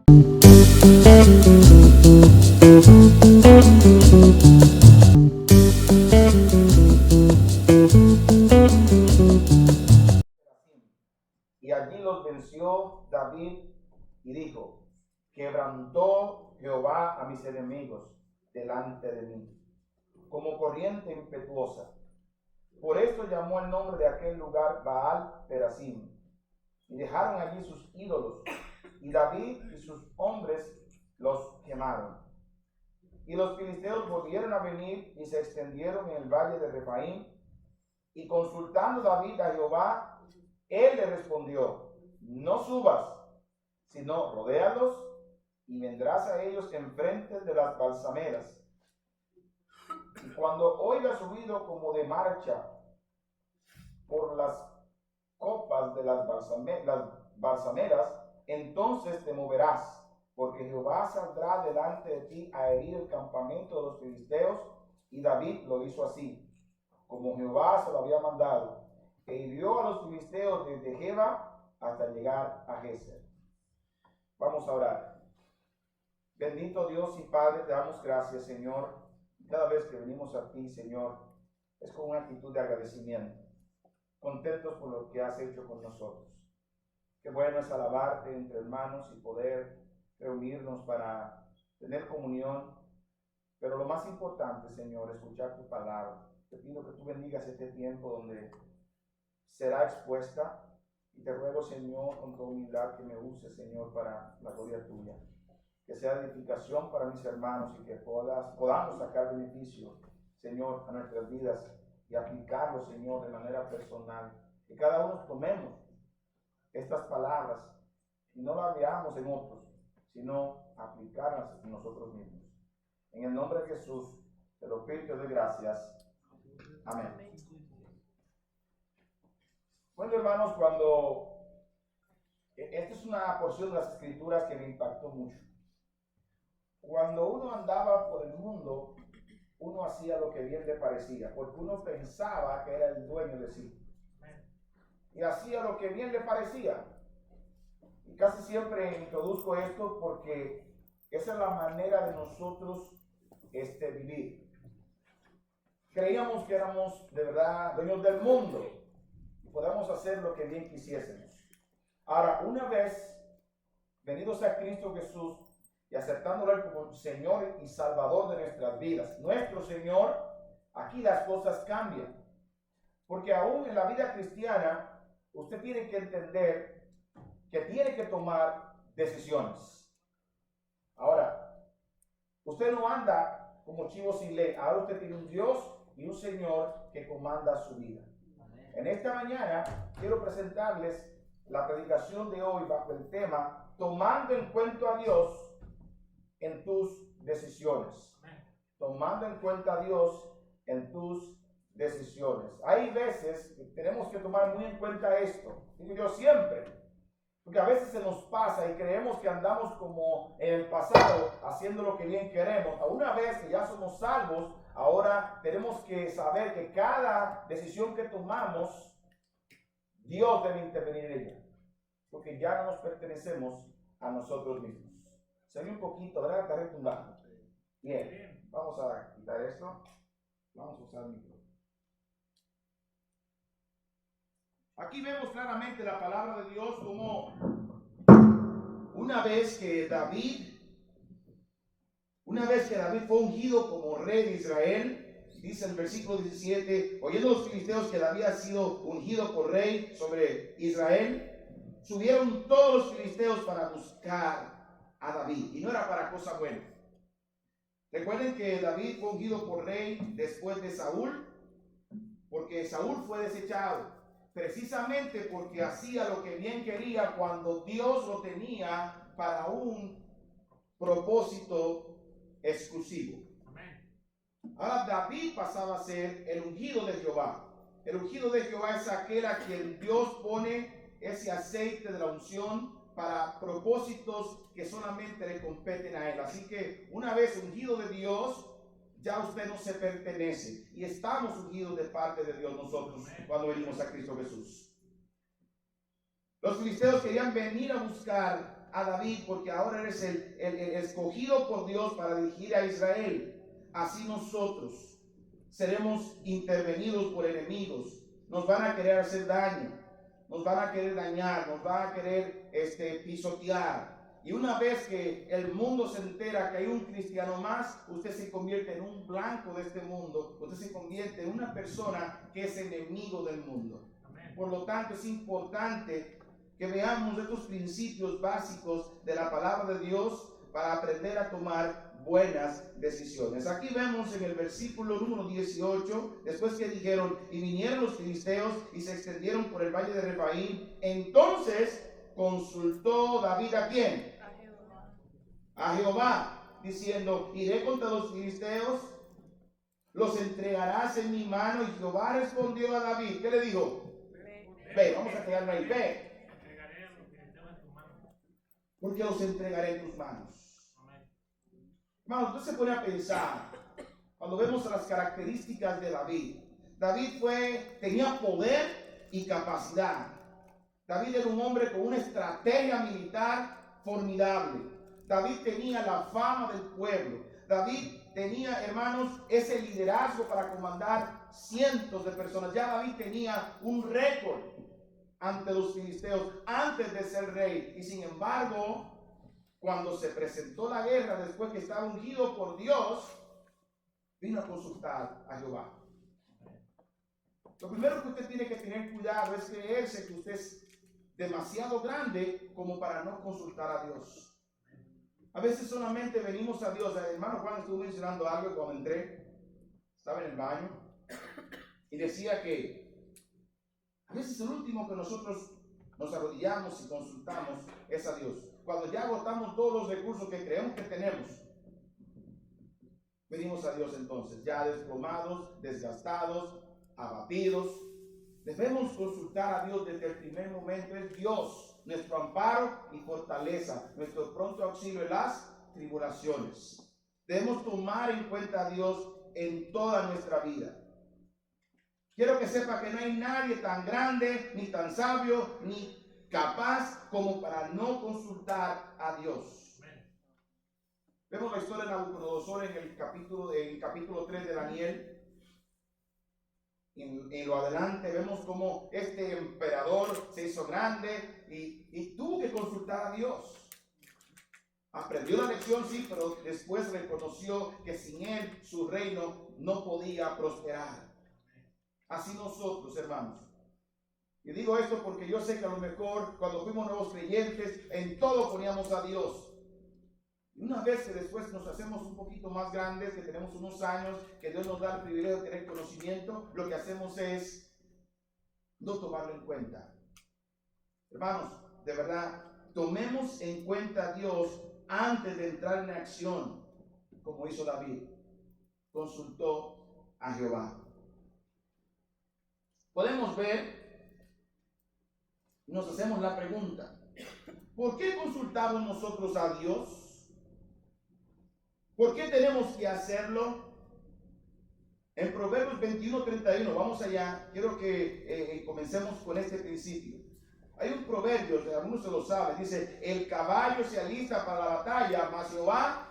Y allí los venció David y dijo: quebrantó Jehová a mis enemigos delante de mí, como corriente impetuosa. Por esto llamó el nombre de aquel lugar Baal Perasim. Y dejaron allí sus ídolos, y David y sus hombres los quemaron. Y los filisteos volvieron a venir y se extendieron en el valle de Refaim. Y consultando David a Jehová, él le respondió: no subas, sino rodéalos, y vendrás a ellos enfrente de las balsameras. Y cuando oigas ruido como de marcha por las copas de las balsameras, entonces te moverás, porque Jehová saldrá delante de ti a herir el campamento de los filisteos. Y David lo hizo así, como Jehová se lo había mandado, e hirió a los filisteos desde Geba hasta llegar a Geser. Vamos a orar. Bendito Dios y Padre, te damos gracias, Señor. Cada vez que venimos a ti, Señor, es con una actitud de agradecimiento, contentos por lo que has hecho con nosotros. Qué bueno es alabarte entre hermanos y poder reunirnos para tener comunión, pero lo más importante, Señor, es escuchar tu palabra. Te pido que tú bendigas este tiempo donde será expuesta, y te ruego, Señor, con toda humildad, que me uses, Señor, para la gloria tuya. Que sea edificación para mis hermanos y que podamos sacar beneficio, Señor, a nuestras vidas y aplicarlo, Señor, de manera personal. Que cada uno tomemos estas palabras y no las veamos en otros, sino aplicarlas en nosotros mismos. En el nombre de Jesús, te lo pido y te doy gracias. Amén. Bueno, hermanos, esta es una porción de las Escrituras que me impactó mucho. Cuando uno andaba por el mundo, uno hacía lo que bien le parecía, porque uno pensaba que era el dueño de sí. Y hacía lo que bien le parecía. Y casi siempre introduzco esto porque esa es la manera de nosotros vivir. Creíamos que éramos de verdad dueños del mundo y podíamos hacer lo que bien quisiésemos. Ahora, una vez venidos a Cristo Jesús y aceptándolo como Señor y Salvador de nuestras vidas, nuestro Señor, aquí las cosas cambian. Porque aún en la vida cristiana, usted tiene que entender que tiene que tomar decisiones. Ahora, usted no anda como chivo sin ley. Ahora usted tiene un Dios y un Señor que comanda su vida. En esta mañana quiero presentarles la predicación de hoy bajo el tema: tomando en cuenta a Dios en tus decisiones. Tomando en cuenta a Dios en tus decisiones. Hay veces que tenemos que tomar muy en cuenta esto. Digo yo siempre, porque a veces se nos pasa y creemos que andamos como en el pasado, haciendo lo que bien queremos. A una vez que ya somos salvos, ahora tenemos que saber que cada decisión que tomamos, Dios debe intervenir en ella, porque ya no nos pertenecemos a nosotros mismos. Se ve un poquito, ¿verdad? Está retumbando. Bien, vamos a quitar esto. Vamos a usar el micrófono. Aquí vemos claramente la palabra de Dios como una vez que David fue ungido como rey de Israel, dice el versículo 17, oyendo los filisteos que David había sido ungido por rey sobre Israel, subieron todos los filisteos para buscar a David, y no era para cosa buena. Recuerden que David fue ungido por rey después de Saúl, porque Saúl fue desechado, precisamente porque hacía lo que bien quería cuando Dios lo tenía para un propósito exclusivo. Ahora David pasaba a ser el ungido de Jehová. El ungido de Jehová es aquel a quien Dios pone ese aceite de la unción para propósitos que solamente le competen a él. Así que una vez ungido de Dios, ya usted no se pertenece, y estamos ungidos de parte de Dios nosotros cuando venimos a Cristo Jesús. Los filisteos querían venir a buscar a David porque ahora eres el escogido por Dios para dirigir a Israel. Así nosotros seremos intervenidos por enemigos. Nos van a querer hacer daño, nos van a querer dañar, nos van a querer pisotear. Y una vez que el mundo se entera que hay un cristiano más, usted se convierte en un blanco de este mundo. Usted se convierte en una persona que es enemigo del mundo. Amén. Por lo tanto, es importante que veamos estos principios básicos de la palabra de Dios para aprender a tomar buenas decisiones. Aquí vemos en el versículo número 18, después que dijeron, y vinieron los filisteos y se extendieron por el valle de Refaim, entonces consultó David ¿a quién? A Jehová, diciendo, iré contra los filisteos, los entregarás en mi mano. Y Jehová respondió a David, ¿qué le dijo? Ve, vamos a quedarme ahí, ve. Porque los entregaré en tus manos. Hermanos, usted se pone a pensar, cuando vemos las características de David. David tenía poder y capacidad. David era un hombre con una estrategia militar formidable. David tenía la fama del pueblo. David tenía, hermanos, ese liderazgo para comandar cientos de personas. Ya David tenía un récord ante los filisteos antes de ser rey. Y sin embargo, cuando se presentó la guerra, después que estaba ungido por Dios, vino a consultar a Jehová. Lo primero que usted tiene que tener cuidado es creerse que usted es demasiado grande como para no consultar a Dios. A veces solamente venimos a Dios. El hermano Juan estuvo mencionando algo cuando entré. Estaba en el baño y decía que a veces el último que nosotros nos arrodillamos y consultamos es a Dios. Cuando ya agotamos todos los recursos que creemos que tenemos, venimos a Dios entonces, ya desplomados, desgastados, abatidos. Debemos consultar a Dios desde el primer momento. Es Dios nuestro amparo y fortaleza, nuestro pronto auxilio en las tribulaciones. Debemos tomar en cuenta a Dios en toda nuestra vida. Quiero que sepa que no hay nadie tan grande, ni tan sabio, ni capaz como para no consultar a Dios. Vemos la historia de Nabucodonosor en el capítulo 3 de Daniel. En lo adelante vemos cómo este emperador se hizo grande y tuvo que consultar a Dios. Aprendió la lección, sí, pero después reconoció que sin él su reino no podía prosperar. Así nosotros, hermanos. Y digo esto porque yo sé que a lo mejor cuando fuimos nuevos creyentes, en todo poníamos a Dios. Y una vez que después nos hacemos un poquito más grandes, que tenemos unos años, que Dios nos da el privilegio de tener conocimiento, lo que hacemos es no tomarlo en cuenta. Hermanos, de verdad, tomemos en cuenta a Dios antes de entrar en acción, como hizo David. Consultó a Jehová. Podemos ver, nos hacemos la pregunta, ¿por qué consultamos nosotros a Dios? ¿Por qué tenemos que hacerlo? En Proverbios 21:31, vamos allá, quiero que comencemos con este principio. Hay un proverbio, algunos se lo saben, dice, el caballo se alista para la batalla, mas Jehová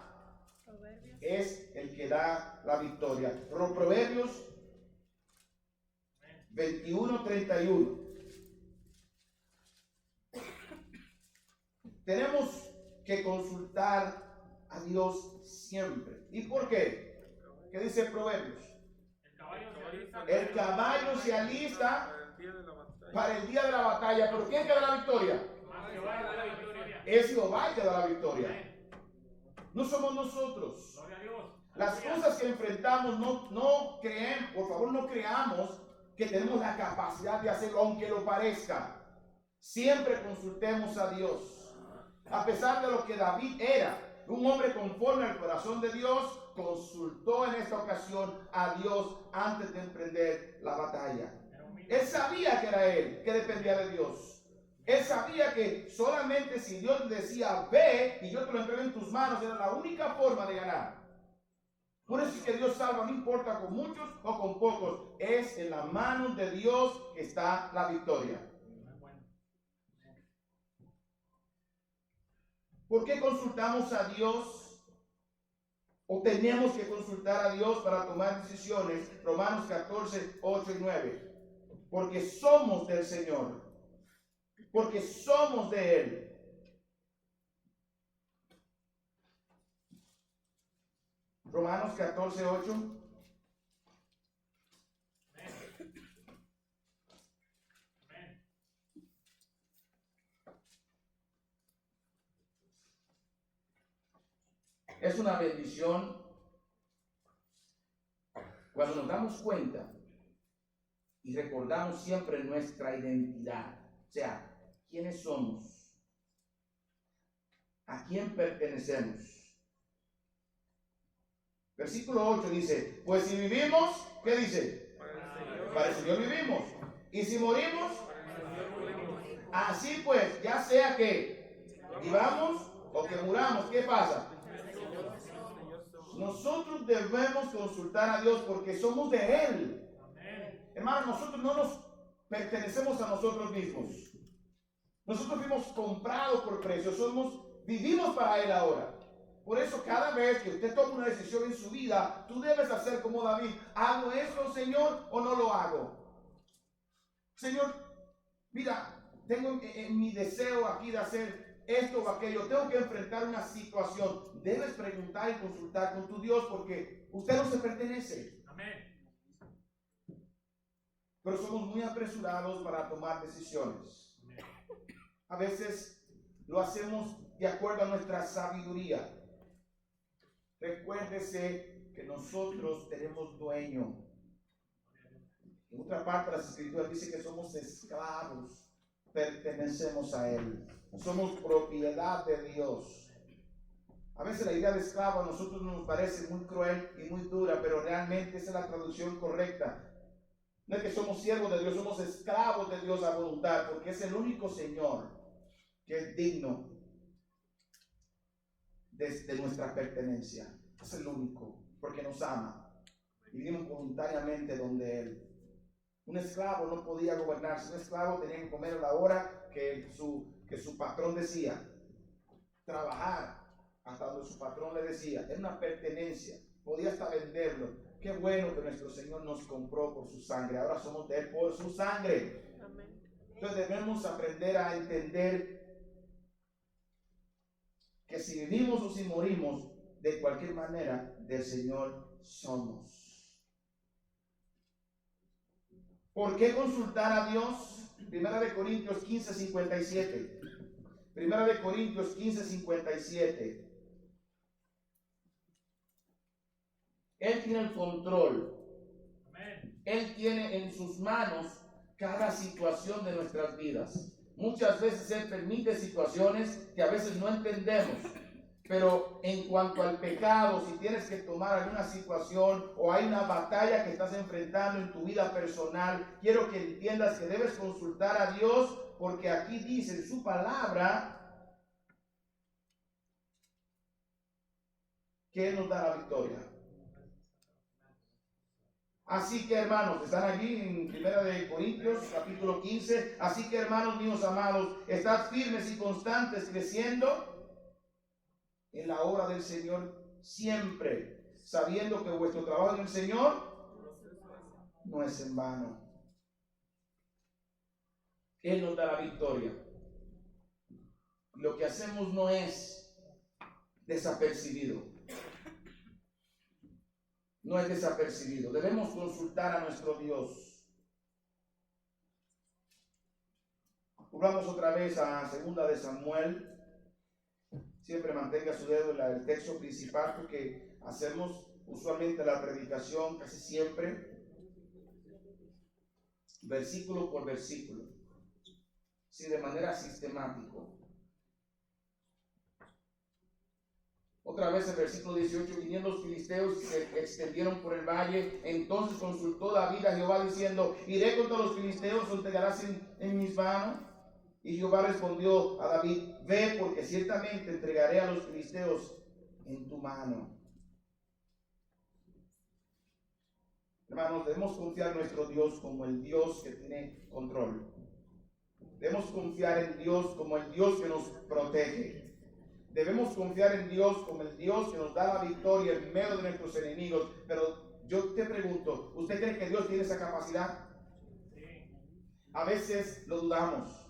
es el que da la victoria. Proverbios 21:31. Tenemos que consultar a Dios siempre. ¿Y por qué? ¿Qué dice Proverbios? El caballo se alista para el día de la batalla. ¿Pero quién que da la victoria? Es Jehová el que da la victoria. No somos nosotros. Las cosas que enfrentamos no creemos, por favor no creamos que tenemos la capacidad de hacerlo, aunque lo parezca. Siempre consultemos a Dios. A pesar de lo que David era, un hombre conforme al corazón de Dios, consultó en esta ocasión a Dios antes de emprender la batalla. Él sabía que era él, que dependía de Dios. Él sabía que solamente si Dios le decía, ve y yo te lo entrego en tus manos, era la única forma de ganar. Por eso es que Dios salva, no importa con muchos o con pocos. Es en la mano de Dios que está la victoria. ¿Por qué consultamos a Dios? ¿O tenemos que consultar a Dios para tomar decisiones? Romanos 14, 8 y 9. Porque somos del Señor. Porque somos de Él. Romanos 14, 8. Es una bendición cuando nos damos cuenta y recordamos siempre nuestra identidad. O sea, ¿quiénes somos? ¿A quién pertenecemos? Versículo 8 dice, pues si vivimos, ¿qué dice? Para el Señor vivimos. Y si morimos, así pues, ya sea que vivamos o que muramos, ¿qué pasa? Nosotros debemos consultar a Dios porque somos de Él. Hermanos, nosotros no nos pertenecemos a nosotros mismos. Nosotros fuimos comprados por precio, vivimos para Él ahora. Por eso cada vez que usted toma una decisión en su vida, tú debes hacer como David. ¿Hago esto, Señor, o no lo hago? Señor, mira, tengo en mi deseo aquí de hacer esto o aquello, tengo que enfrentar una situación. Debes preguntar y consultar con tu Dios porque usted no se pertenece. Amén. Pero somos muy apresurados para tomar decisiones. A veces lo hacemos de acuerdo a nuestra sabiduría. Recuérdese que nosotros tenemos dueño. En otra parte de las Escrituras dice que somos esclavos, pertenecemos a Él, somos propiedad de Dios. A veces la idea de esclavo a nosotros nos parece muy cruel y muy dura, pero realmente esa es la traducción correcta. No es que somos siervos de Dios, somos esclavos de Dios a voluntad, porque es el único Señor que es digno de nuestra pertenencia. Es el único, porque nos ama. Vivimos voluntariamente donde Él. Un esclavo no podía gobernarse. Un esclavo tenía que comer a la hora que su patrón decía. Trabajar hasta donde su patrón le decía. Era una pertenencia. Podía hasta venderlo. Qué bueno que nuestro Señor nos compró por su sangre. Ahora somos de Él por su sangre. Amén. Entonces debemos aprender a entender que si vivimos o si morimos, de cualquier manera, del Señor somos. ¿Por qué consultar a Dios? Primera de Corintios 15, 57. Primera de Corintios 15, 57. Él tiene el control. Amén. Él tiene en sus manos cada situación de nuestras vidas. Muchas veces Él permite situaciones que a veces no entendemos. Pero en cuanto al pecado, si tienes que tomar alguna situación o hay una batalla que estás enfrentando en tu vida personal, quiero que entiendas que debes consultar a Dios, porque aquí dice en su palabra que Él nos da la victoria. Así que hermanos, están allí en Primera de Corintios capítulo 15, así que hermanos míos amados, estad firmes y constantes, creciendo en la obra del Señor siempre, sabiendo que vuestro trabajo en el Señor no es en vano. Él nos da la victoria. Lo que hacemos no es desapercibido. No es desapercibido. Debemos consultar a nuestro Dios. Volvamos otra vez a 2 de Samuel. Siempre mantenga su dedo en el texto principal, porque hacemos usualmente la predicación casi siempre versículo por versículo, sí, de manera sistemática. Otra vez el versículo 18, viniendo los filisteos y se extendieron por el valle, entonces consultó David a Jehová diciendo, iré contra los filisteos, ¿os entregarás en mis manos? Y Jehová respondió a David, ve, porque ciertamente entregaré a los filisteos en tu mano. Hermanos, debemos confiar en nuestro Dios como el Dios que tiene control. Debemos confiar en Dios como el Dios que nos protege. Debemos confiar en Dios como el Dios que nos da la victoria en medio de nuestros enemigos. Pero yo te pregunto, ¿usted cree que Dios tiene esa capacidad? A veces lo dudamos.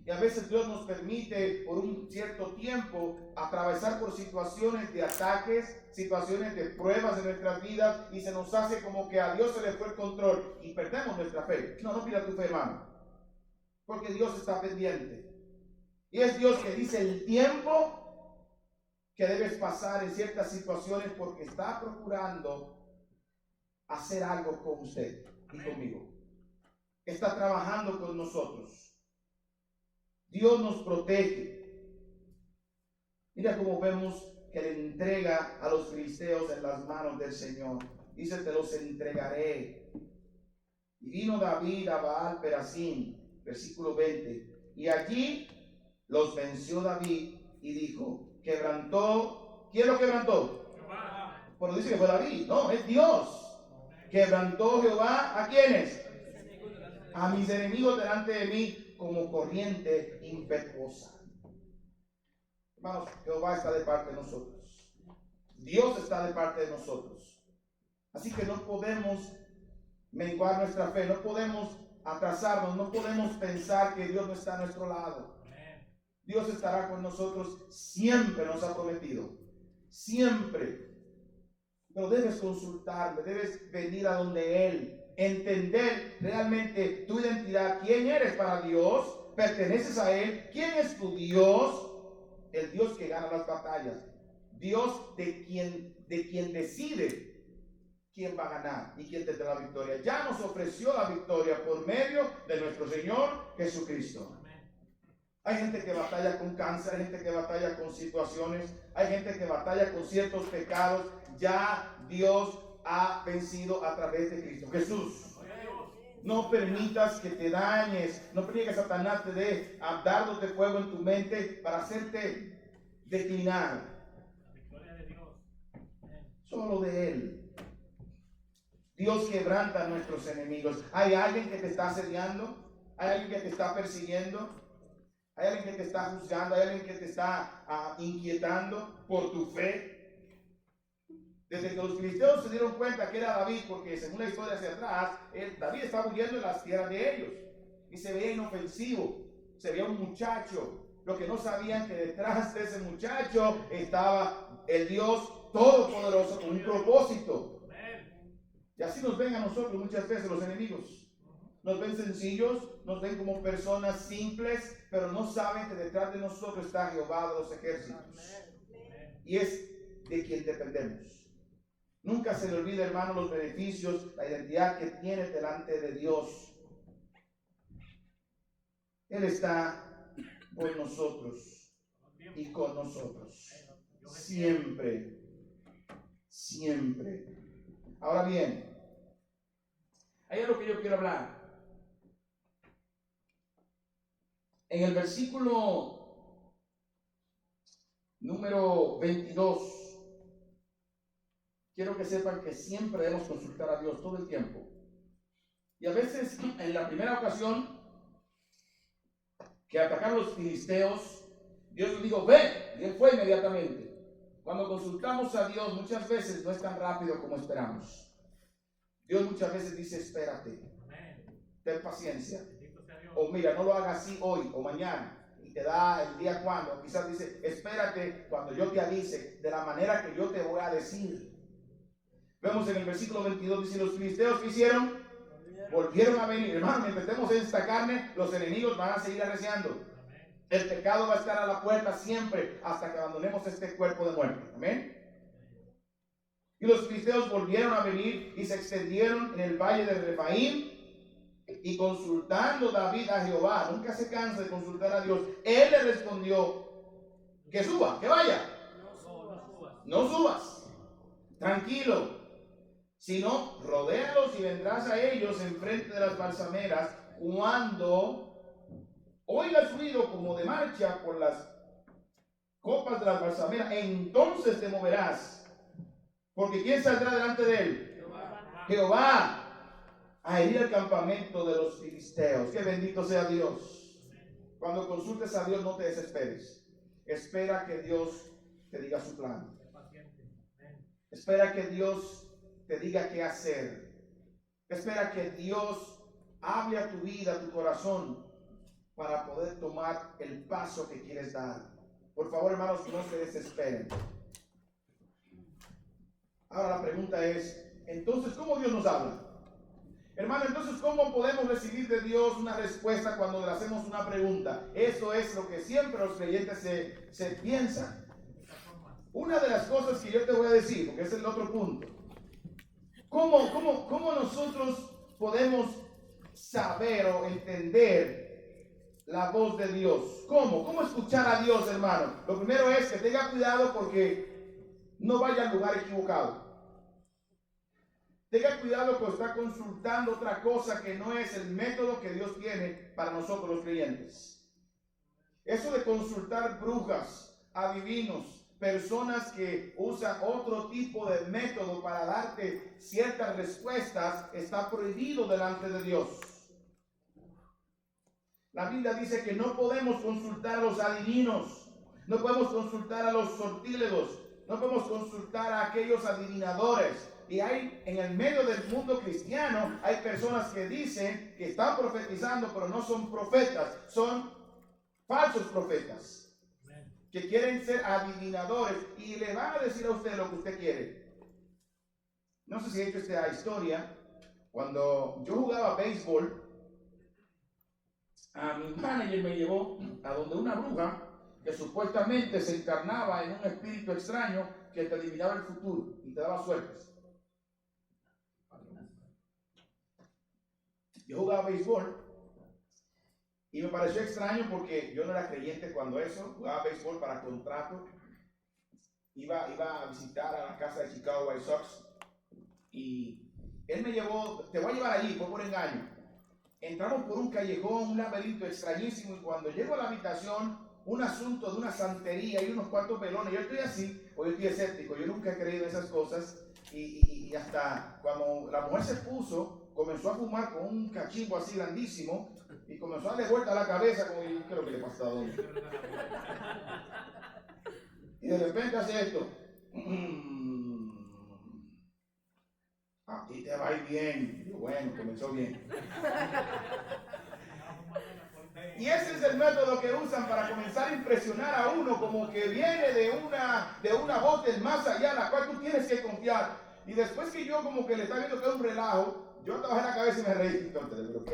Y a veces Dios nos permite por un cierto tiempo atravesar por situaciones de ataques, situaciones de pruebas en nuestras vidas, y se nos hace como que a Dios se le fue el control y perdemos nuestra fe. No pierdas tu fe, hermano, porque Dios está pendiente. Y es Dios que dice el tiempo que debes pasar en ciertas situaciones, porque está procurando hacer algo con usted y conmigo. Está trabajando con nosotros. Dios nos protege. Mira cómo vemos que le entrega a los filisteos en las manos del Señor. Dice: te los entregaré. Y vino David a Baal Perasim, versículo 20. Y allí los venció David y dijo, quebrantó. ¿Quién lo quebrantó? Jehová. Pero dice que fue David. No, es Dios. Quebrantó Jehová, ¿a quiénes? A mis enemigos delante de mí, como corriente impetuosa. Hermanos, Jehová está de parte de nosotros. Dios está de parte de nosotros. Así que no podemos menguar nuestra fe, no podemos atrasarnos, no podemos pensar que Dios no está a nuestro lado. Dios estará con nosotros, siempre nos ha prometido, siempre. Pero debes consultarle, debes venir a donde Él, entender realmente tu identidad, quién eres para Dios, perteneces a Él, quién es tu Dios, el Dios que gana las batallas, Dios de quien decide quién va a ganar y quién tendrá la victoria. Ya nos ofreció la victoria por medio de nuestro Señor Jesucristo. Hay gente que batalla con cáncer, hay gente que batalla con situaciones, hay gente que batalla con ciertos pecados. Ya Dios ha vencido a través de Cristo Jesús. No permitas que te dañes, no permitas que Satanás te dé dardos de fuego en tu mente para hacerte declinar. Solo de Él. Dios quebranta a nuestros enemigos. ¿Hay alguien que te está asediando? ¿Hay alguien que te está persiguiendo? ¿Hay alguien que te está juzgando? ¿Hay alguien que te está inquietando por tu fe? Desde que los filisteos se dieron cuenta que era David, porque según la historia hacia atrás, David estaba huyendo en las tierras de ellos y se veía inofensivo, se veía un muchacho. Lo que no sabían que detrás de ese muchacho estaba el Dios Todopoderoso con un propósito. Y así nos ven a nosotros muchas veces los enemigos. Nos ven sencillos, nos ven como personas simples, pero no saben que detrás de nosotros está Jehová de los ejércitos. Y es de quien dependemos. Nunca se le olvide, hermano, los beneficios, la identidad que tiene delante de Dios. Él está por nosotros y con nosotros. Siempre. Siempre. Ahora bien, hay algo que yo quiero hablar. En el versículo número 22, quiero que sepan que siempre debemos consultar a Dios todo el tiempo. Y a veces, en la primera ocasión que atacaron los filisteos, Dios les dijo, ven, y Él fue inmediatamente. Cuando consultamos a Dios, muchas veces no es tan rápido como esperamos. Dios muchas veces dice, espérate, ten paciencia. O mira, no lo hagas así hoy o mañana. Y te da el día cuando. Quizás dice, espérate cuando yo te avise de la manera que yo te voy a decir. Vemos en el versículo 22, dice, los filisteos que hicieron, volvieron a venir. Hermano, mientras estemos en esta carne, los enemigos van a seguir arreciando. El pecado va a estar a la puerta siempre hasta que abandonemos este cuerpo de muerte. Amén. Y los filisteos volvieron a venir y se extendieron en el valle de Refaim. Y consultando David a Jehová, nunca se cansa de consultar a Dios, él le respondió, que suba, que vaya. No subas, tranquilo, sino rodéalos y vendrás a ellos enfrente de las balsameras. Cuando oigas ruido como de marcha por las copas de las balsameras, entonces te moverás, porque ¿quién saldrá delante de él? Jehová. A herir el campamento de los filisteos. Que bendito sea Dios. Cuando consultes a Dios, no te desesperes. espera que Dios te diga su plan. Espera que Dios te diga qué hacer. Espera que Dios hable a tu vida, a tu corazón, para poder tomar el paso que quieres dar. Por favor, hermanos, no se desesperen. Ahora la pregunta es, entonces, ¿cómo Dios nos habla? Hermano, entonces, ¿cómo podemos recibir de Dios una respuesta cuando le hacemos una pregunta? Eso es lo que siempre los creyentes se piensan. Una de las cosas que yo te voy a decir, porque es el otro punto. ¿Cómo nosotros podemos saber o entender la voz de Dios? ¿Cómo escuchar a Dios, hermano? Lo primero es que tenga cuidado porque no vaya al lugar equivocado. Tenga cuidado que está consultando otra cosa que no es el método que Dios tiene para nosotros los creyentes. Eso de consultar brujas, adivinos, personas que usan otro tipo de método para darte ciertas respuestas, está prohibido delante de Dios. La Biblia dice que no podemos consultar a los adivinos, no podemos consultar a los sortílegos, no podemos consultar a aquellos adivinadores. Y hay en el medio del mundo cristiano, hay personas que dicen que están profetizando, pero no son profetas, son falsos profetas, que quieren ser adivinadores y le van a decir a usted lo que usted quiere. No sé si he hecho esta historia. Cuando yo jugaba béisbol, a mi manager me llevó a donde una bruja que supuestamente se encarnaba en un espíritu extraño que te adivinaba el futuro y te daba suertes. Yo jugaba béisbol y me pareció extraño porque yo no era creyente cuando eso. Jugaba béisbol para contrato. Iba a visitar a la casa de Chicago White Sox y él me llevó, te voy a llevar allí, fue por engaño. Entramos por un callejón, un laberinto extrañísimo, y cuando llego a la habitación, un asunto de una santería y unos cuantos velones. Yo estoy así, o yo estoy escéptico, yo nunca he creído en esas cosas, y hasta cuando la mujer se puso, comenzó a fumar con un cachimbo así grandísimo, y comenzó a darle vuelta a la cabeza, como, ¿qué es lo que le pasa a Don? Y de repente hace esto. Aquí te va a ir bien. Y bueno, comenzó bien. Y ese es el método que usan para comenzar a impresionar a uno, como que viene de una voz del más allá, la cual tú tienes que confiar. Y después que yo como que le está viendo que es un relajo, yo trabajé la cabeza y me reí. Entonces, pero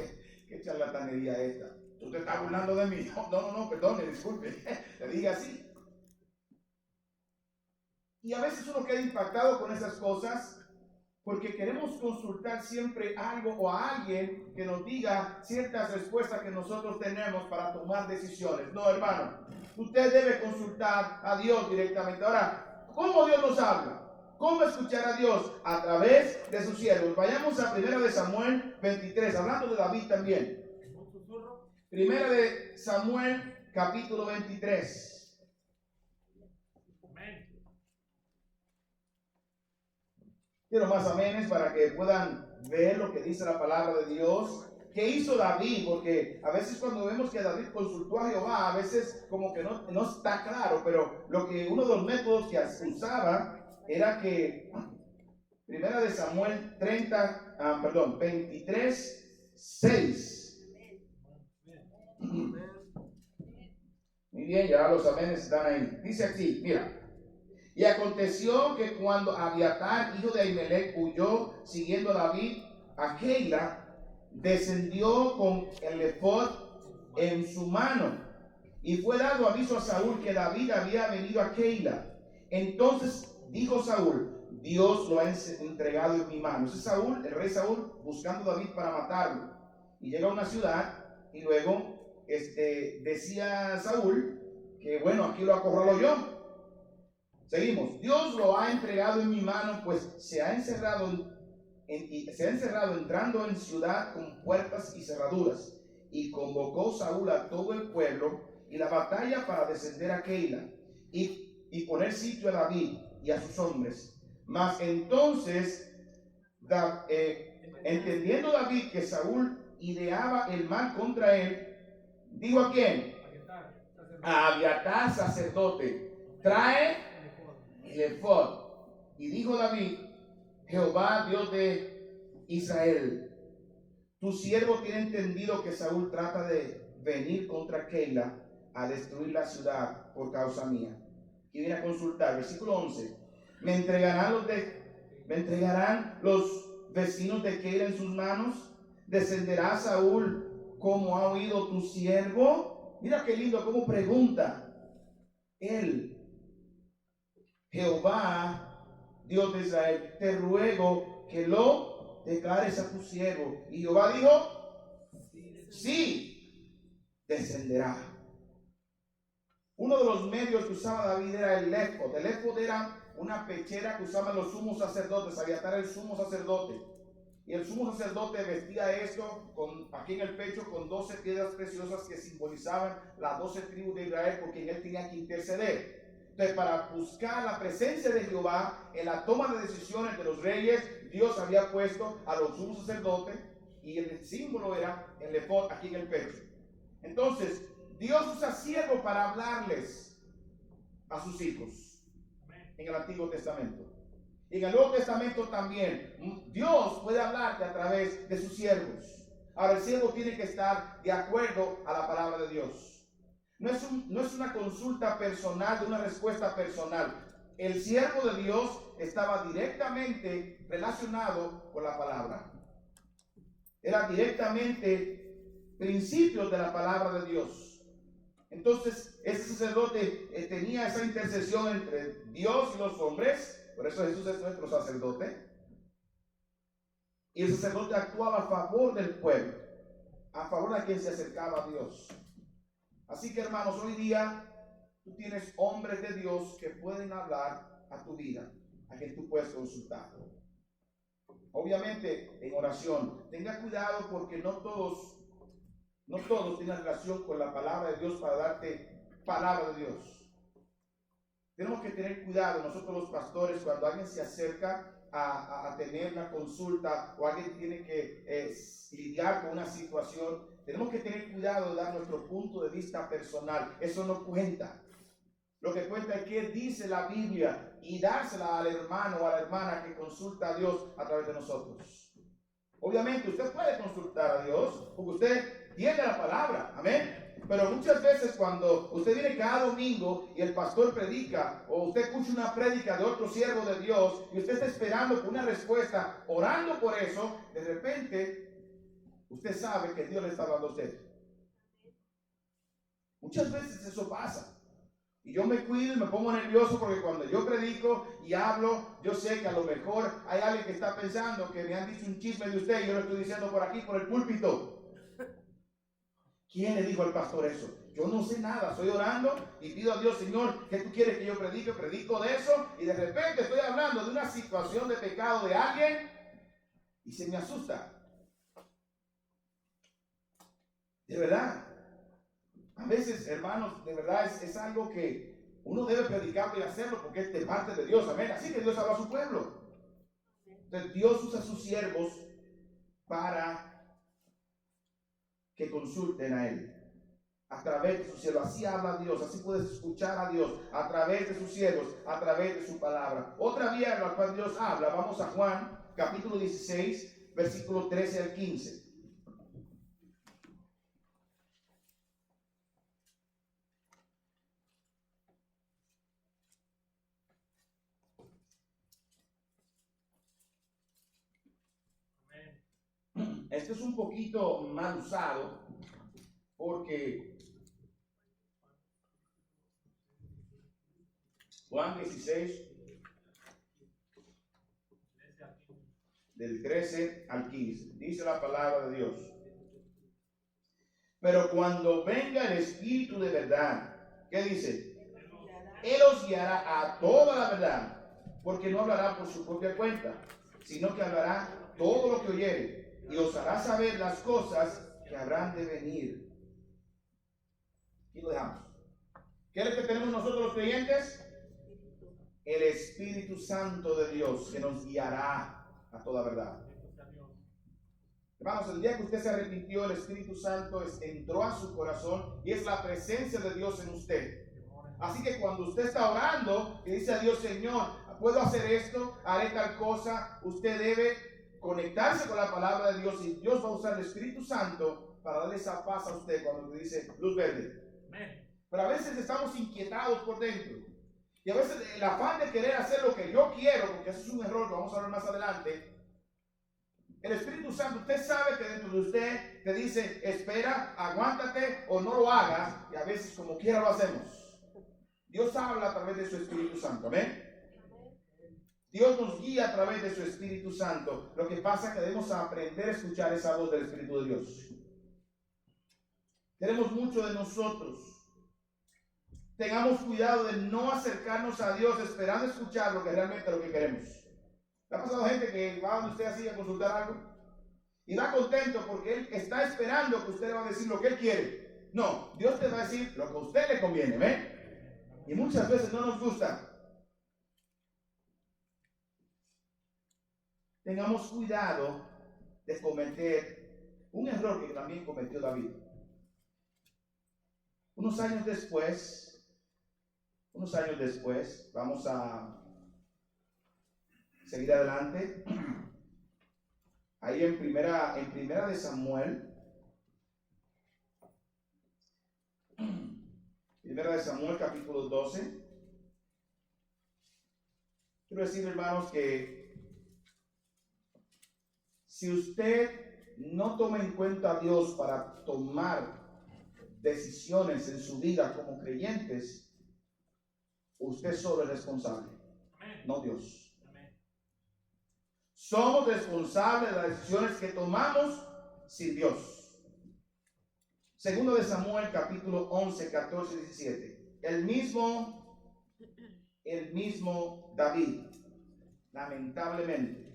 qué charlatanería esta. Tú te estás burlando de mí. No, perdone, disculpe. Le dije así. Y a veces uno queda impactado con esas cosas porque queremos consultar siempre algo o a alguien que nos diga ciertas respuestas que nosotros tenemos para tomar decisiones. No, hermano, usted debe consultar a Dios directamente. Ahora, ¿cómo Dios nos habla? ¿Cómo escuchar a Dios? A través de sus siervos. Vayamos a 1 de Samuel 23, hablando de David también. 1 de Samuel capítulo 23. Quiero más amenes para que puedan ver lo que dice la palabra de Dios. ¿Qué hizo David? Porque a veces cuando vemos que David consultó a Jehová, a veces como que no está claro, pero uno de los métodos que usaba era que 1 de Samuel 23, 6. Muy bien, ya los amenes están ahí. Dice aquí, mira. Y aconteció que cuando Abiatar, hijo de Ahimelech, huyó siguiendo a David a Keila, descendió con el efod en su mano. Y fue dado aviso a Saúl que David había venido a Keila. Entonces dijo Saúl, Dios lo ha entregado en mi mano. Ese es Saúl, el rey Saúl, buscando a David para matarlo. Y llega a una ciudad y luego decía Saúl que bueno, aquí lo acorralo yo. Seguimos. Dios lo ha entregado en mi mano, pues se ha encerrado entrando en ciudad con puertas y cerraduras. Y convocó Saúl a todo el pueblo y la batalla para descender a Keila y poner sitio a David y a sus hombres. Mas entonces, entendiendo David que Saúl ideaba el mal contra él, dijo a quién? a Abiatar sacerdote, trae el efod. Y dijo David: Jehová, Dios de Israel, tu siervo tiene entendido que Saúl trata de venir contra Keila a destruir la ciudad por causa mía. Y viene a consultar, versículo 11: ¿Me entregarán los vecinos de Keila en sus manos? ¿Descenderá Saúl como ha oído tu siervo? Mira qué lindo cómo pregunta él. Jehová, Dios de Israel, te ruego que lo declares a tu siervo. Y Jehová dijo: sí, descenderá. Uno de los medios que usaba David era el éfod. El éfod era una pechera que usaban los sumos sacerdotes. Abiatar era el sumo sacerdote. Y el sumo sacerdote vestía esto aquí en el pecho con 12 piedras preciosas que simbolizaban las 12 tribus de Israel, porque en él tenía que interceder. Entonces, para buscar la presencia de Jehová en la toma de decisiones de los reyes, Dios había puesto a los sumos sacerdotes y el símbolo era el éfod aquí en el pecho. Entonces, Dios usa siervo para hablarles a sus hijos en el Antiguo Testamento. Y en el Nuevo Testamento también Dios puede hablarte a través de sus siervos. Ahora, el siervo tiene que estar de acuerdo a la palabra de Dios. No es una consulta personal, de una respuesta personal. El siervo de Dios estaba directamente relacionado con la palabra. Era directamente principios de la palabra de Dios. Entonces, ese sacerdote tenía esa intercesión entre Dios y los hombres. Por eso Jesús es nuestro sacerdote. Y el sacerdote actuaba a favor del pueblo, a favor de quien se acercaba a Dios. Así que, hermanos, hoy día tú tienes hombres de Dios que pueden hablar a tu vida, a quien tú puedes consultar. Obviamente, en oración, tenga cuidado porque no todos tienen relación con la palabra de Dios para darte palabra de Dios. Tenemos que tener cuidado nosotros los pastores cuando alguien se acerca a tener una consulta o alguien tiene que lidiar con una situación. Tenemos que tener cuidado de dar nuestro punto de vista personal. Eso no cuenta. Lo que cuenta es qué dice la Biblia y dársela al hermano o a la hermana que consulta a Dios a través de nosotros. Obviamente usted puede consultar a Dios porque usted tiene la palabra, amén. Pero muchas veces cuando usted viene cada domingo y el pastor predica o usted escucha una prédica de otro siervo de Dios y usted está esperando por una respuesta, orando por eso, de repente usted sabe que Dios le está hablando a usted. Muchas veces eso pasa. Y yo me cuido y me pongo nervioso porque cuando yo predico y hablo, yo sé que a lo mejor hay alguien que está pensando que me han dicho un chisme de usted y yo lo estoy diciendo por aquí, por el púlpito. ¿Quién le dijo al pastor eso? Yo no sé nada, estoy orando y pido a Dios: Señor, ¿qué tú quieres que yo predique? Predico de eso y de repente estoy hablando de una situación de pecado de alguien y se me asusta. De verdad. A veces, hermanos, de verdad es algo que uno debe predicarlo y hacerlo porque es de parte de Dios, amén. Así que Dios habla a su pueblo. Entonces Dios usa a sus siervos para que consulten a Él. A través de sus siervos, así habla Dios, así puedes escuchar a Dios, a través de sus siervos, a través de su palabra. Otra vía en la cual Dios habla, vamos a Juan, capítulo 16, versículo 13 al 15. Esto es un poquito mal usado porque Juan 16, del 13 al 15, dice la palabra de Dios: pero cuando venga el Espíritu de verdad, ¿qué dice? Él os guiará a toda la verdad, porque no hablará por su propia cuenta, sino que hablará todo lo que oyere y os hará saber las cosas que habrán de venir. Aquí lo dejamos. ¿Qué es lo que tenemos nosotros los creyentes? El Espíritu Santo de Dios que nos guiará a toda verdad. Hermanos, el día que usted se arrepintió, el Espíritu Santo entró a su corazón y es la presencia de Dios en usted. Así que cuando usted está orando y dice a Dios, Señor, puedo hacer esto, haré tal cosa, usted debe conectarse con la palabra de Dios y Dios va a usar el Espíritu Santo para darle esa paz a usted cuando le dice luz verde. Pero a veces estamos inquietados por dentro. Y a veces el afán de querer hacer lo que yo quiero, porque eso es un error que vamos a hablar más adelante. El Espíritu Santo, usted sabe que dentro de usted te dice, espera, aguántate o no lo hagas. Y a veces como quiera lo hacemos. Dios habla a través de su Espíritu Santo. ¿Amén? Dios nos guía a través de su Espíritu Santo. Lo que pasa es que debemos aprender a escuchar esa voz del Espíritu de Dios. Queremos mucho de nosotros. Tengamos cuidado de no acercarnos a Dios esperando escuchar lo que realmente lo que queremos. ¿Le ha pasado gente que va donde usted así a consultar algo? Y va contento porque él está esperando que usted le va a decir lo que él quiere. No, Dios te va a decir lo que a usted le conviene, ¿ven? Y muchas veces no nos gusta. Tengamos cuidado de cometer un error que también cometió David. Unos años después, vamos a seguir adelante. Ahí en primera de Samuel, capítulo 12. Quiero decir, hermanos, que si usted no toma en cuenta a Dios para tomar decisiones en su vida como creyentes, usted solo es responsable, no Dios. Somos responsables de las decisiones que tomamos sin Dios. Segundo de Samuel, capítulo 11, 14 y 17. El mismo David, lamentablemente.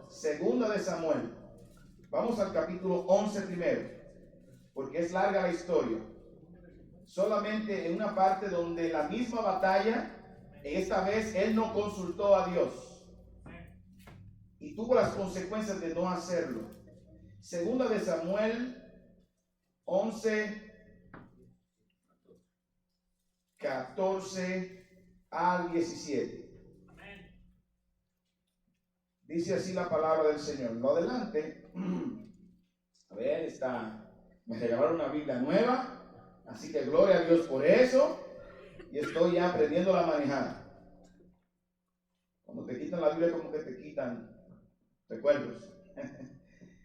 Segunda de Samuel. Vamos al capítulo 11 primero, porque es larga la historia. Solamente en una parte donde la misma batalla, esta vez él no consultó a Dios y tuvo las consecuencias de no hacerlo. Segunda de Samuel 11, 14 al 17. Dice así la palabra del Señor. No adelante. A ver, me regalaron una Biblia nueva. Así que gloria a Dios por eso. Y estoy ya aprendiendo a manejar. Cuando te quitan la Biblia, como que te quitan recuerdos.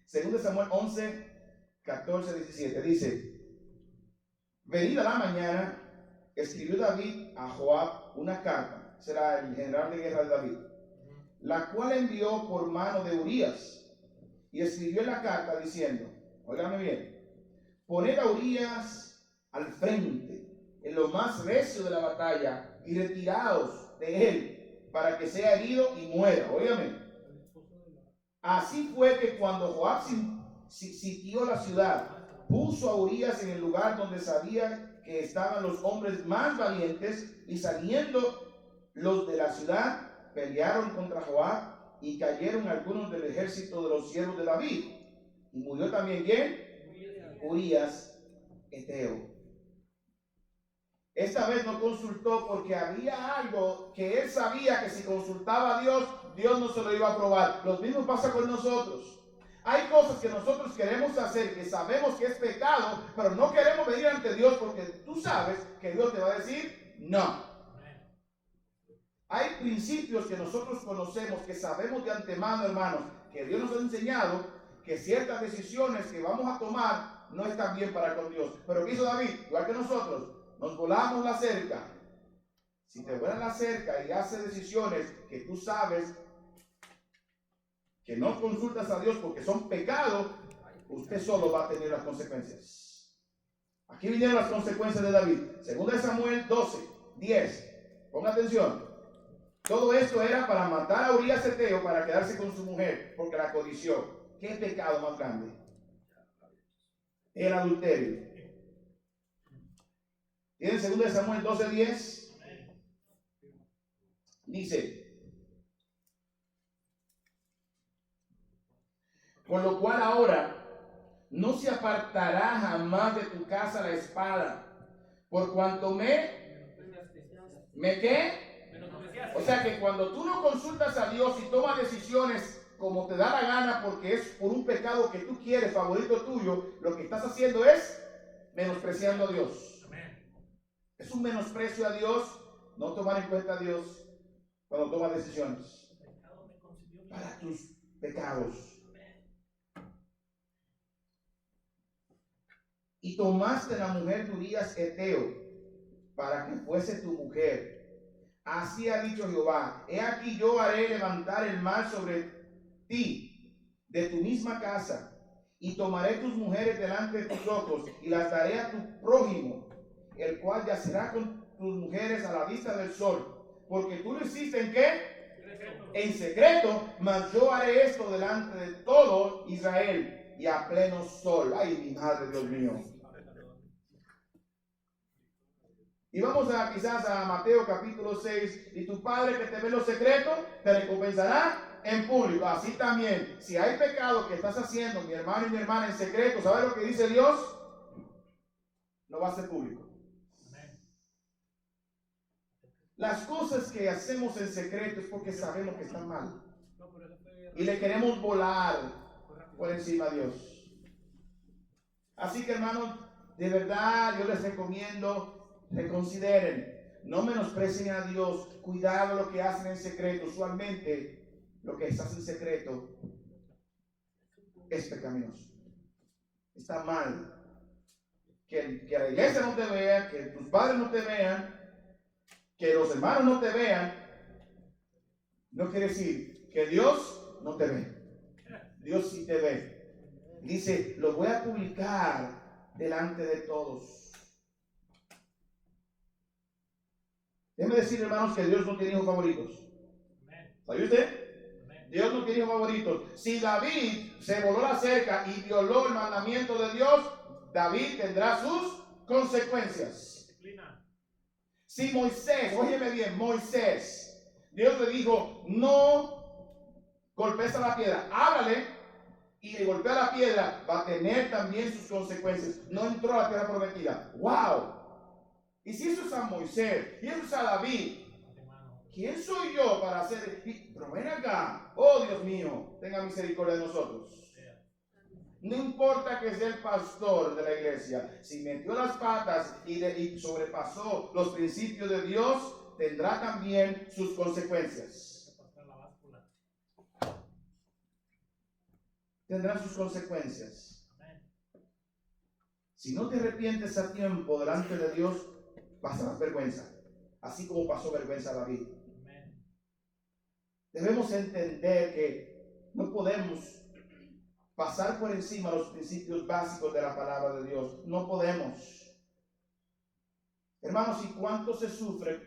Segundo Samuel 11, 14, 17. Dice: venida la mañana, escribió David a Joab una carta. Será el general de guerra de David, la cual envió por mano de Urías. Y escribió en la carta diciendo, óigame bien, poned a Urías al frente, en lo más recio de la batalla, y retiraos de él, para que sea herido y muera. Óigame. Así fue que cuando Joab sitió la ciudad, puso a Urías en el lugar donde sabía que estaban los hombres más valientes, y saliendo los de la ciudad, pelearon contra Joab, y cayeron algunos del ejército de los siervos de David. Y murió también ¿quién? Urías, heteo. Esta vez no consultó porque había algo que él sabía que si consultaba a Dios, Dios no se lo iba a aprobar. Lo mismo pasa con nosotros. Hay cosas que nosotros queremos hacer, que sabemos que es pecado, pero no queremos venir ante Dios porque tú sabes que Dios te va a decir no. Hay principios que nosotros conocemos, que sabemos de antemano, hermanos, que Dios nos ha enseñado que ciertas decisiones que vamos a tomar no están bien para con Dios. Pero ¿qué hizo David? Igual que nosotros. Nos volamos la cerca. Si te vuelas la cerca y haces decisiones que tú sabes que no consultas a Dios porque son pecados, usted solo va a tener las consecuencias. Aquí vinieron las consecuencias de David. Segunda de Samuel 12, 10. Ponga atención. Todo esto era para matar a Urías heteo, para quedarse con su mujer, porque la codició. ¿Qué pecado más grande? El adulterio. ¿Tienen 2 Samuel 12:10? Dice: Por lo cual ahora no se apartará jamás de tu casa la espada, por cuanto ¿qué? O sea que cuando tú no consultas a Dios y tomas decisiones como te da la gana porque es por un pecado que tú quieres, favorito tuyo, lo que estás haciendo es menospreciando a Dios. Es un menosprecio a Dios no tomar en cuenta a Dios cuando tomas decisiones para tus pecados. Y tomaste la mujer de Urías Eteo para que fuese tu mujer. Así ha dicho Jehová: he aquí yo haré levantar el mal sobre ti de tu misma casa, y tomaré tus mujeres delante de tus ojos y las daré a tu prójimo, el cual yacerá con tus mujeres a la vista del sol, porque tú lo hiciste ¿en qué? En secreto, mas yo haré esto delante de todo Israel y a pleno sol. Ay, mi madre, Dios mío. Y vamos quizás a Mateo capítulo 6. Y tu Padre que te ve en lo secreto, te recompensará en público. Así también, si hay pecado que estás haciendo, mi hermano y mi hermana, en secreto, ¿sabes lo que dice Dios? No va a ser público. Las cosas que hacemos en secreto es porque sabemos que están mal. Y le queremos volar por encima a Dios. Así que, hermanos, de verdad yo les recomiendo, reconsideren, no menosprecien a Dios, cuidado lo que hacen en secreto. Usualmente lo que estás en secreto es pecaminoso, está mal. Que la iglesia no te vea, que tus padres no te vean, que los hermanos no te vean, no quiere decir que Dios no te ve. Dios sí te ve. Dice, lo voy a publicar delante de todos. Déjeme decir, hermanos, que Dios no tiene hijos favoritos. ¿Sabe usted? Dios no tiene hijos favoritos. Si David se voló la cerca y violó el mandamiento de Dios, David tendrá sus consecuencias. Si Moisés, óyeme bien, Moisés, Dios le dijo, no golpees a la piedra, háblale, y le golpea la piedra, va a tener también sus consecuencias. No entró a la tierra prometida. ¡Wow! Y si eso es a Moisés, y eso es a David, ¿quién soy yo para hacer? Pero ven acá, oh Dios mío, tenga misericordia de nosotros. No importa que sea el pastor de la iglesia, si metió las patas y sobrepasó los principios de Dios, tendrá también sus consecuencias. Tendrá sus consecuencias. Si no te arrepientes a tiempo delante de Dios, pasarás vergüenza, así como pasó vergüenza a David. Debemos entender que no podemos pasar por encima los principios básicos de la palabra de Dios. No podemos. Hermanos, ¿y cuánto se sufre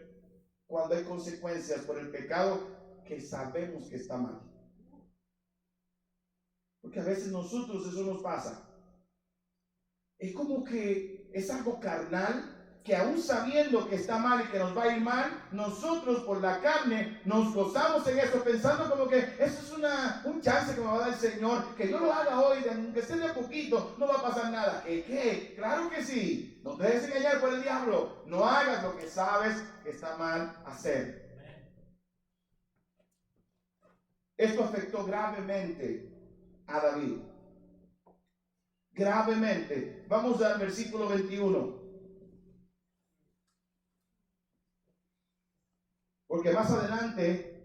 cuando hay consecuencias por el pecado que sabemos que está mal? Porque a veces nosotros eso nos pasa. Es como que es algo carnal, que aún sabiendo que está mal y que nos va a ir mal, nosotros por la carne nos gozamos en eso, pensando como que eso es un chance que me va a dar el Señor, que yo lo haga hoy, aunque esté de poquito, no va a pasar nada. ¿Qué? Claro que sí. No te dejes engañar por el diablo. No hagas lo que sabes que está mal hacer. Esto afectó gravemente a David. Gravemente. Vamos al versículo 21. Porque más adelante,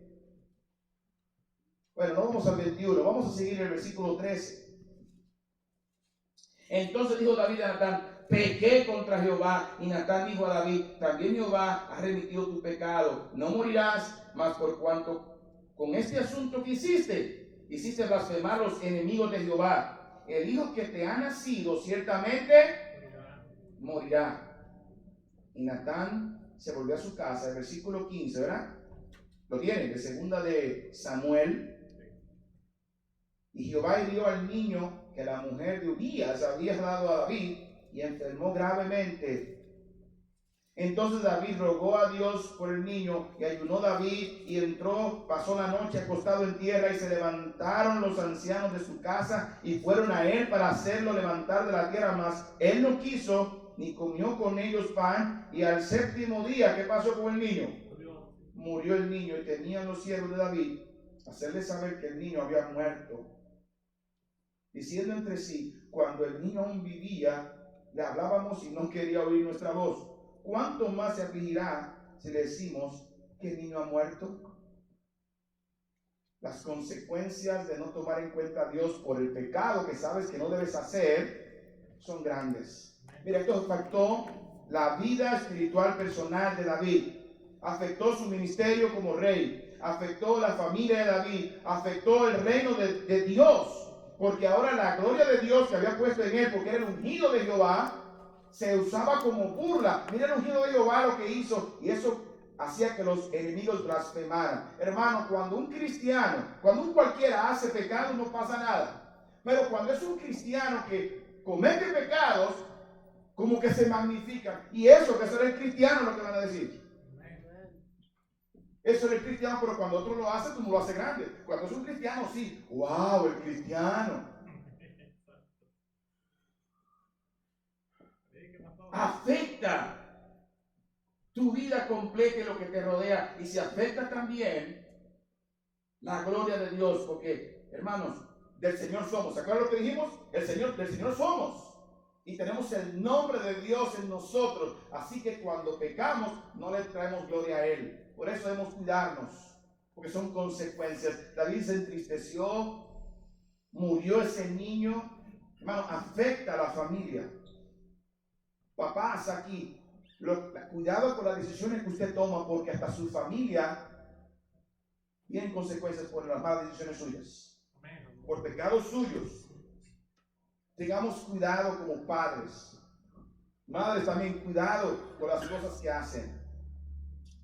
bueno, no vamos al 21, vamos a seguir el versículo 13. Entonces dijo David a Natán, pequé contra Jehová. Y Natán dijo a David, también Jehová ha remitido tu pecado. No morirás, mas por cuanto con este asunto que hiciste blasfemar a los enemigos de Jehová. El hijo que te ha nacido ciertamente morirá. Y Natán se volvió a su casa, el versículo 15, ¿verdad? Lo tienen, de segunda de Samuel. Y Jehová hirió al niño que la mujer de Urías había dado a David y enfermó gravemente. Entonces David rogó a Dios por el niño, y ayunó David, y entró, pasó la noche acostado en tierra, y se levantaron los ancianos de su casa, y fueron a él para hacerlo levantar de la tierra, mas él no quiso, ni comió con ellos pan. Y al séptimo día, ¿qué pasó con el niño? Murió el niño, y tenían los siervos de David hacerle saber que el niño había muerto, diciendo entre sí: cuando el niño aún vivía, le hablábamos y no quería oír nuestra voz. ¿Cuánto más se afligirá si le decimos que el niño ha muerto? Las consecuencias de no tomar en cuenta a Dios por el pecado que sabes que no debes hacer son grandes. Mira, esto afectó la vida espiritual personal de David, afectó su ministerio como rey, afectó la familia de David, afectó el reino de Dios, porque ahora la gloria de Dios que había puesto en él, porque era el ungido de Jehová, se usaba como burla. Mira el ungido de Jehová lo que hizo, y eso hacía que los enemigos blasfemaran. Hermano, cuando un cristiano, cuando un cualquiera hace pecado, no pasa nada. Pero cuando es un cristiano que comete pecados, como que se magnifican. Y eso, que eso era el cristiano, lo que van a decir. Eso era el cristiano, pero cuando otro lo hace, tú no lo haces grande. Cuando es un cristiano, sí. ¡Wow! El cristiano. Afecta tu vida completa y lo que te rodea, y se afecta también la gloria de Dios, porque, hermanos, del Señor somos. ¿Se acuerdan lo que dijimos? Del Señor somos, y tenemos el nombre de Dios en nosotros, así que cuando pecamos no le traemos gloria a Él. Por eso debemos cuidarnos, porque son consecuencias. David se entristeció, murió ese niño. Hermano, afecta a la familia. Papás aquí, cuidado con las decisiones que usted toma, porque hasta su familia tiene consecuencias por las malas decisiones suyas, por pecados suyos. Tengamos cuidado como padres. Madres también, cuidado con las cosas que hacen,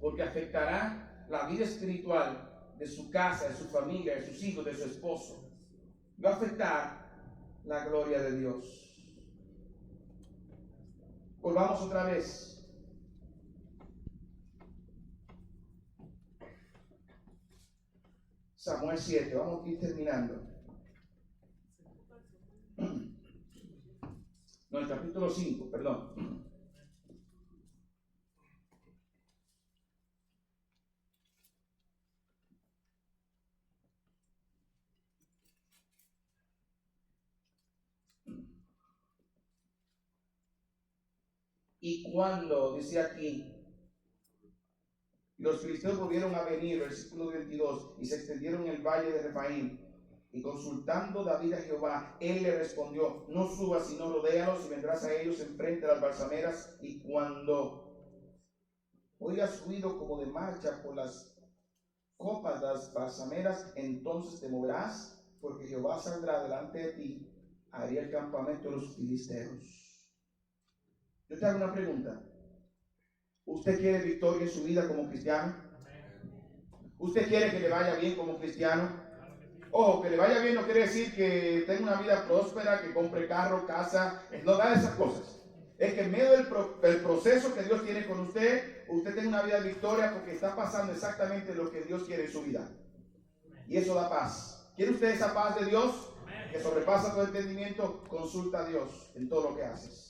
porque afectará la vida espiritual de su casa, de su familia, de sus hijos, de su esposo. Va a afectar la gloria de Dios. Volvamos otra vez. Samuel 7, vamos a ir terminando. No, el capítulo 5, perdón. Y cuando, dice aquí, los filisteos volvieron a venir, versículo 22, y se extendieron en el valle de Refaim, y consultando David a Jehová, él le respondió: no subas, sino rodéalos, y vendrás a ellos enfrente de las balsameras, y cuando oigas ruido como de marcha por las copas de las balsameras, entonces te moverás, porque Jehová saldrá delante de ti, haría el campamento de los filisteos. Yo te hago una pregunta. ¿Usted quiere victoria en su vida como cristiano? ¿Usted quiere que le vaya bien como cristiano? Ojo, que le vaya bien no quiere decir que tenga una vida próspera, que compre carro, casa, no da esas cosas. Es que en medio del proceso que Dios tiene con usted, usted tenga una vida de victoria, porque está pasando exactamente lo que Dios quiere en su vida. Y eso da paz. ¿Quiere usted esa paz de Dios que sobrepasa todo entendimiento? Consulta a Dios en todo lo que haces.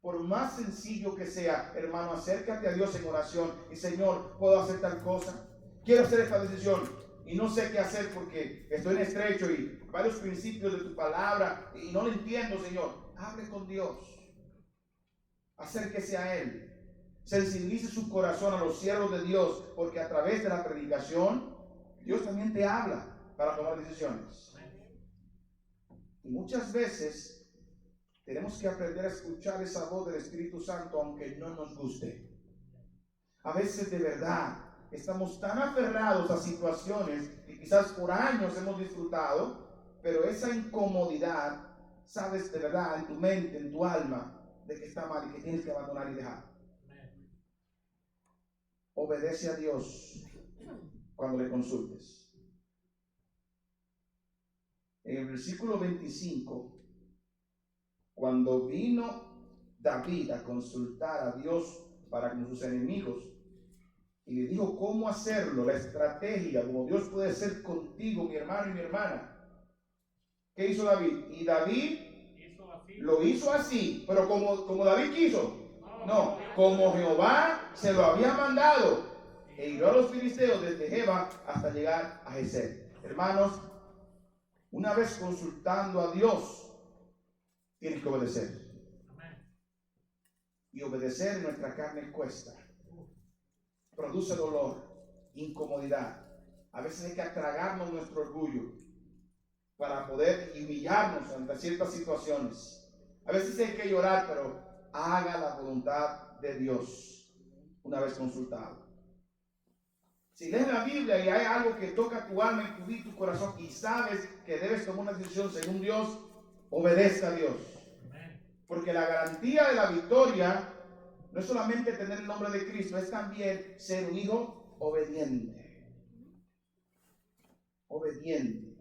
Por más sencillo que sea, hermano, acércate a Dios en oración y: Señor, ¿puedo hacer tal cosa? Quiero hacer esta decisión y no sé qué hacer porque estoy en estrecho y varios principios de tu palabra y no lo entiendo, Señor. Hable con Dios. Acérquese a Él. Sensibilice su corazón a los siervos de Dios, porque a través de la predicación, Dios también te habla para tomar decisiones. Y muchas veces tenemos que aprender a escuchar esa voz del Espíritu Santo, aunque no nos guste. A veces de verdad estamos tan aferrados a situaciones que quizás por años hemos disfrutado, pero esa incomodidad, sabes de verdad en tu mente, en tu alma, de que está mal y que tienes que abandonar y dejar. Obedece a Dios cuando le consultes. En el versículo 25, cuando vino David a consultar a Dios para con sus enemigos. Y le dijo cómo hacerlo, la estrategia, como Dios puede ser contigo, mi hermano y mi hermana. ¿Qué hizo David? Y David lo hizo así, pero como David quiso. No, como Jehová se lo había mandado. E hirió a los filisteos desde Geba hasta llegar a Geser. Hermanos, una vez consultando a Dios, tienes que obedecer. Y obedecer en nuestra carne cuesta. Produce dolor, incomodidad. A veces hay que atragarnos nuestro orgullo para poder humillarnos ante ciertas situaciones. A veces hay que llorar, pero haga la voluntad de Dios una vez consultado. Si lees la Biblia y hay algo que toca tu alma y tu vida y tu corazón y sabes que debes tomar una decisión según Dios, obedezca a Dios. Porque la garantía de la victoria no es solamente tener el nombre de Cristo, es también ser un hijo obediente. Obediente.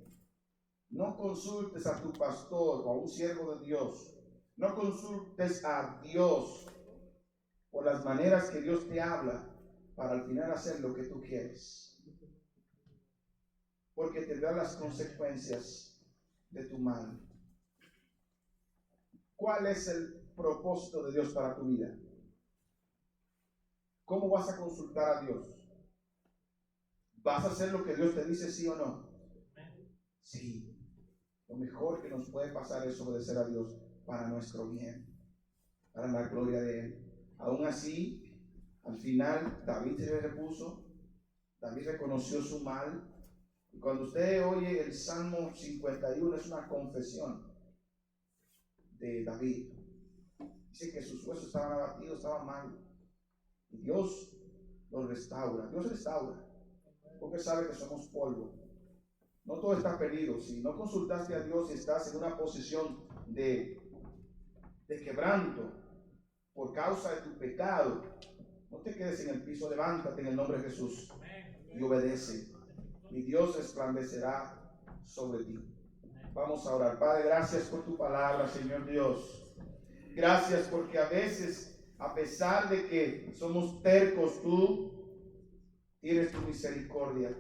No consultes a tu pastor o a un siervo de Dios. No consultes a Dios por las maneras que Dios te habla para al final hacer lo que tú quieres. Porque tendrás las consecuencias de tu mal. ¿Cuál es el propósito de Dios para tu vida? ¿Cómo vas a consultar a Dios? ¿Vas a hacer lo que Dios te dice, sí o no? Sí. Lo mejor que nos puede pasar es obedecer a Dios para nuestro bien, para la gloria de Él. Aún así, al final, David se repuso, David reconoció su mal. Y cuando usted oye el Salmo 51, es una confesión de David. Dice que sus huesos estaban abatidos, estaban mal. Y Dios los restaura. Dios restaura, porque sabe que somos polvo. No todo está perdido. Si no consultaste a Dios y estás en una posición de quebranto por causa de tu pecado, no te quedes en el piso, levántate en el nombre de Jesús y obedece. Y Dios resplandecerá sobre ti. Vamos a orar. Padre, gracias por tu palabra, Señor Dios. Gracias porque a veces, a pesar de que somos tercos, tú tienes tu misericordia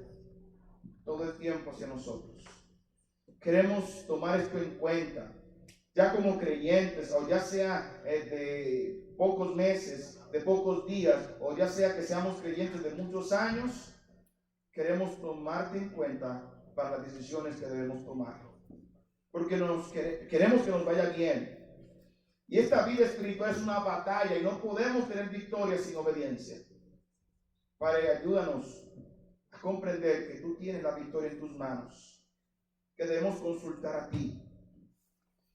todo el tiempo hacia nosotros. Queremos tomar esto en cuenta, ya como creyentes, o ya sea de pocos meses, de pocos días, o ya sea que seamos creyentes de muchos años. Queremos tomarte en cuenta para las decisiones que debemos tomar, porque queremos que nos vaya bien. Y esta vida espiritual es una batalla y no podemos tener victoria sin obediencia. Padre, ayúdanos a comprender que tú tienes la victoria en tus manos, que debemos consultar a ti.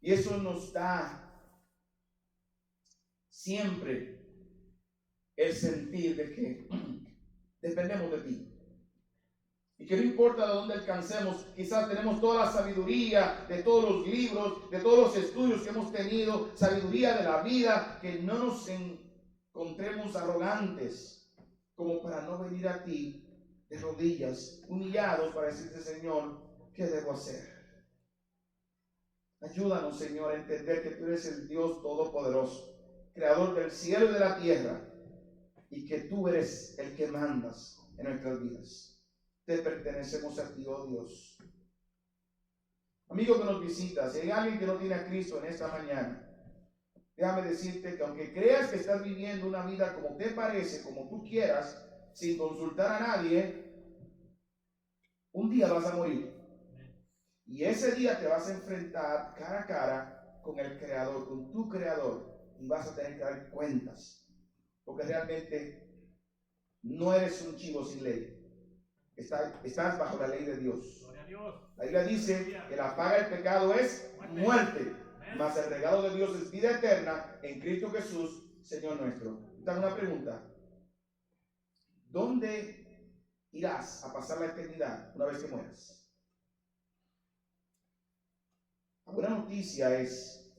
Y eso nos da siempre el sentir de que dependemos de ti. Y que no importa de dónde alcancemos, quizás tenemos toda la sabiduría de todos los libros, de todos los estudios que hemos tenido, sabiduría de la vida, que no nos encontremos arrogantes como para no venir a ti de rodillas, humillados para decirte, Señor, ¿qué debo hacer? Ayúdanos, Señor, a entender que tú eres el Dios todopoderoso, creador del cielo y de la tierra, y que tú eres el que mandas en nuestras vidas. Te pertenecemos a ti, oh Dios. Amigo que nos visita, si hay alguien que no tiene a Cristo en esta mañana, déjame decirte que aunque creas que estás viviendo una vida como te parece, como tú quieras, sin consultar a nadie, un día vas a morir. Y ese día te vas a enfrentar cara a cara con el Creador, con tu Creador, y vas a tener que dar cuentas, porque realmente no eres un chivo sin ley. Estás bajo la ley de Dios. La Biblia dice que la paga del pecado es muerte, mas el regalo de Dios es vida eterna en Cristo Jesús, Señor nuestro. Tengo una pregunta. ¿Dónde irás a pasar la eternidad una vez que mueras? La buena noticia es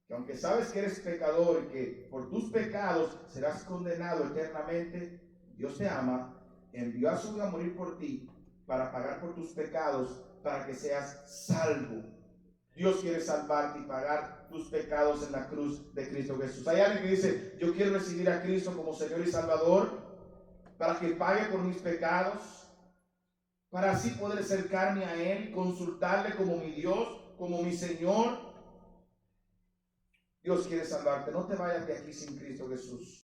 que aunque sabes que eres pecador y que por tus pecados serás condenado eternamente, Dios te ama, envió a su Hijo a morir por ti para pagar por tus pecados, para que seas salvo. Dios quiere salvarte y pagar tus pecados en la cruz de Cristo Jesús. Hay alguien que dice, yo quiero recibir a Cristo como Señor y Salvador para que pague por mis pecados, para así poder acercarme a Él, consultarle como mi Dios, como mi Señor. Dios quiere salvarte. No te vayas de aquí sin Cristo Jesús.